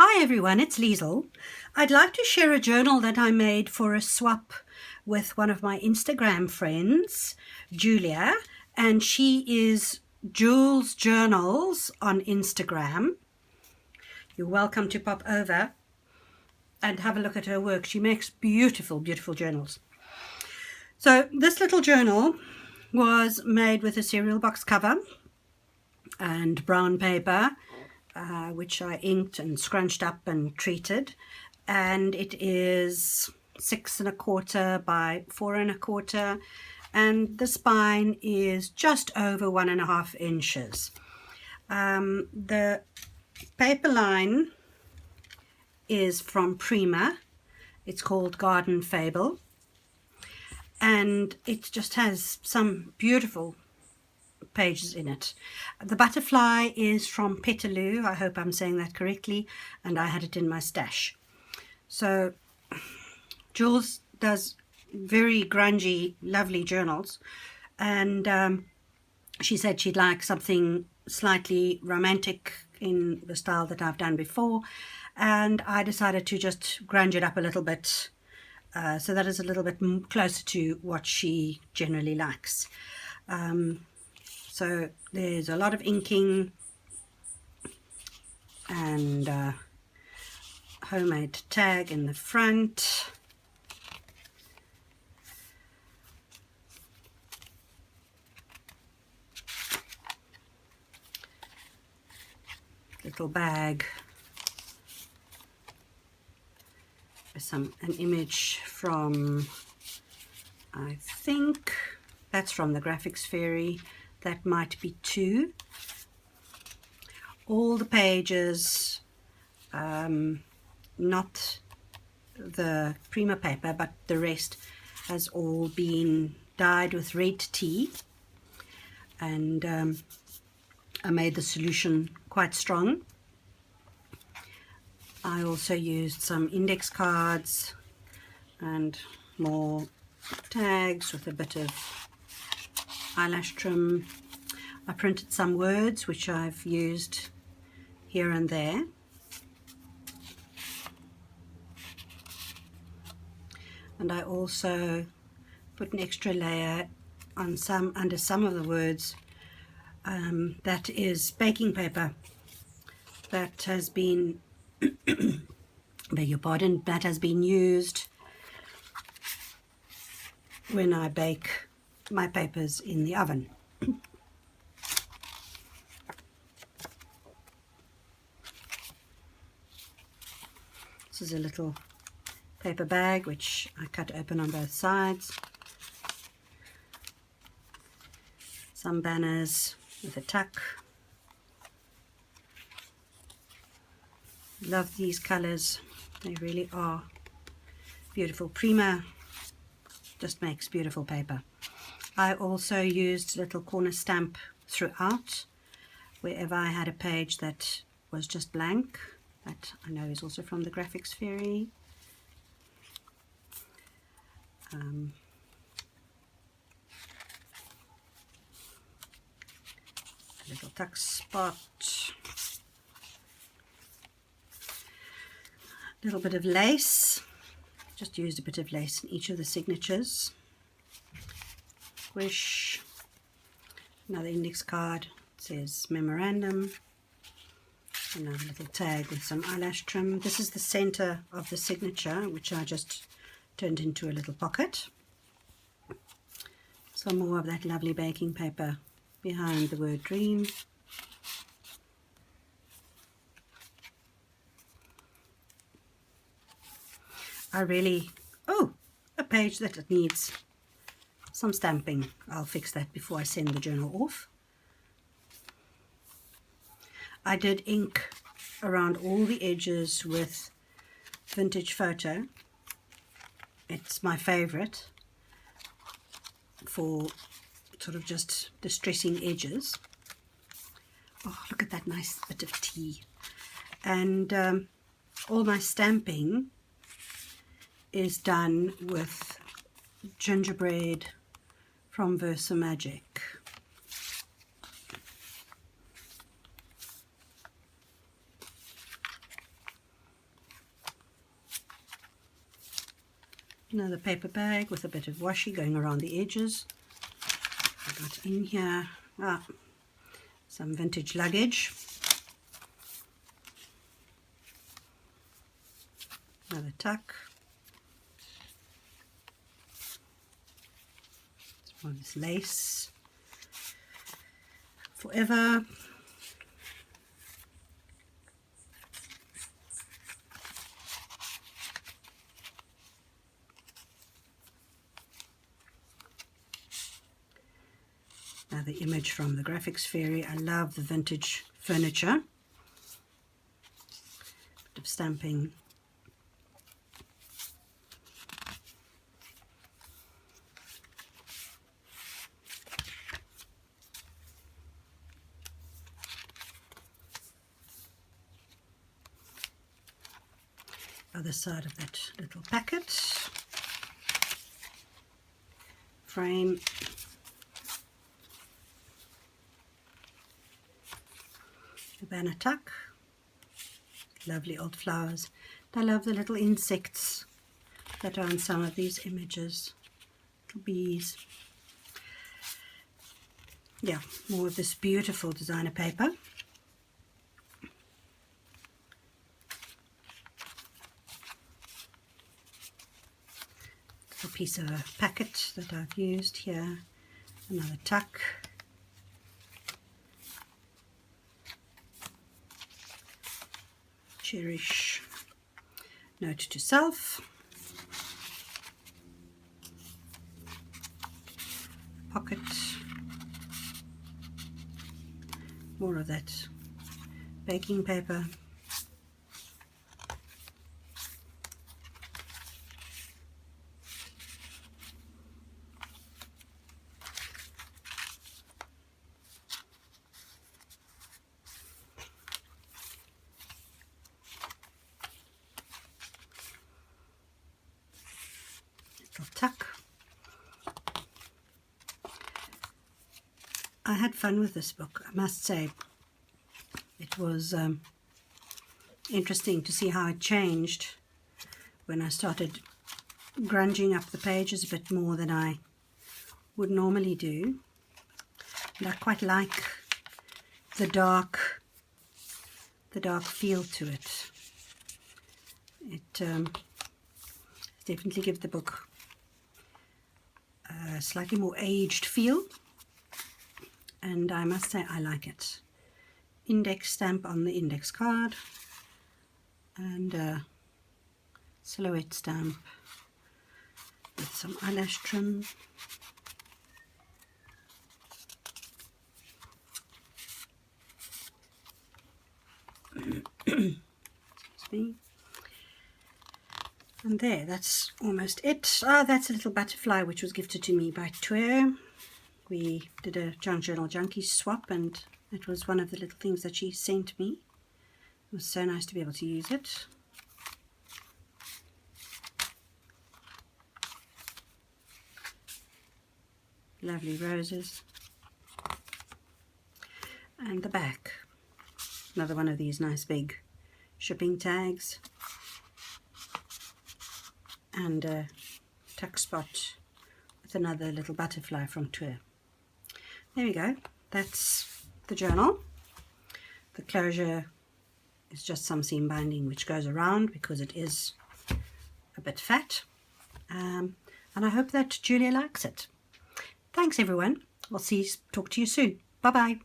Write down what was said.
Hi everyone, it's Liesl. I'd like to share a journal that I made for a swap with one of my Instagram friends, Julia, and she is Jules Journals on Instagram. You're welcome to pop over and have a look at her work. She makes beautiful, beautiful journals. So this little journal was made with a cereal box cover and brown paper, which I inked and scrunched up and treated, and it is 6¼ by 4¼ and the spine is just over 1½ inches. The paper line is from Prima. It's called Garden Fable, and it just has some beautiful pages in it. The butterfly is from Petaloo. I hope I'm saying that correctly, and I had it in my stash. So Jules does very grungy, lovely journals, and she said she'd like something slightly romantic in the style that I've done before, and I decided to just grunge it up a little bit, so that is a little bit closer to what she generally likes. So there's a lot of inking and homemade tag in the front. Little bag with an image from, I think that's from the Graphics Fairy. That might be 2. All the pages, not the Prima paper, but the rest has all been dyed with red tea, and I made the solution quite strong. I also used some index cards and more tags with a bit of eyelash trim. I printed some words which I've used here and there. And I also put an extra layer on under some of the words. That is baking paper that has been beg your pardon, that has been used when I bake my papers in the oven. This is a little paper bag which I cut open on both sides. Some banners with a tuck. Love these colors, they really are beautiful. Prima just makes beautiful paper. I also used a little corner stamp throughout wherever I had a page that was just blank. That I know is also from the Graphics Fairy. A little tuck spot. A little bit of lace. Just used a bit of lace in each of the signatures. Squish. Another index card. It says memorandum. Another little tag with some eyelash trim. This is the center of the signature, which I just turned into a little pocket. Some more of that lovely baking paper behind the word dream. A page that needs some stamping. I'll fix that before I send the journal off. I did ink around all the edges with Vintage Photo. It's my favorite for sort of just distressing edges. Oh, look at that nice bit of tea. And all my stamping is done with gingerbread from Versa Magic. Another paper bag with a bit of washi going around the edges. I got in here some vintage luggage. Another tuck. Some of this lace. Forever. Another image from the Graphics Fairy. I love the vintage furniture. Bit of stamping. Other side of that little packet. Frame. Banner tuck. Lovely old flowers. I love the little insects that are on some of these images. Little bees. Yeah, more of this beautiful designer paper. A piece of a packet that I've used here. Another tuck. Cherish. Note to self. Pocket. More of that baking paper. Tuck. I had fun with this book, I must say. It was interesting to see how it changed when I started grunging up the pages a bit more than I would normally do. And I quite like the dark feel to it. It definitely gives the book a slightly more aged feel, and I must say I like it. Index stamp on the index card, and a silhouette stamp with some eyelash trim. Excuse me. And there, that's almost it. Oh, that's a little butterfly which was gifted to me by Tue. We did a Junk Journal Junkie swap, and it was one of the little things that she sent me. It was so nice to be able to use it. Lovely roses. And the back. Another one of these nice big shipping tags. And a tuck spot with another little butterfly from Tue. There we go. That's the journal. The closure is just some seam binding which goes around because it is a bit fat. And I hope that Julia likes it. Thanks everyone. Talk to you soon. Bye bye.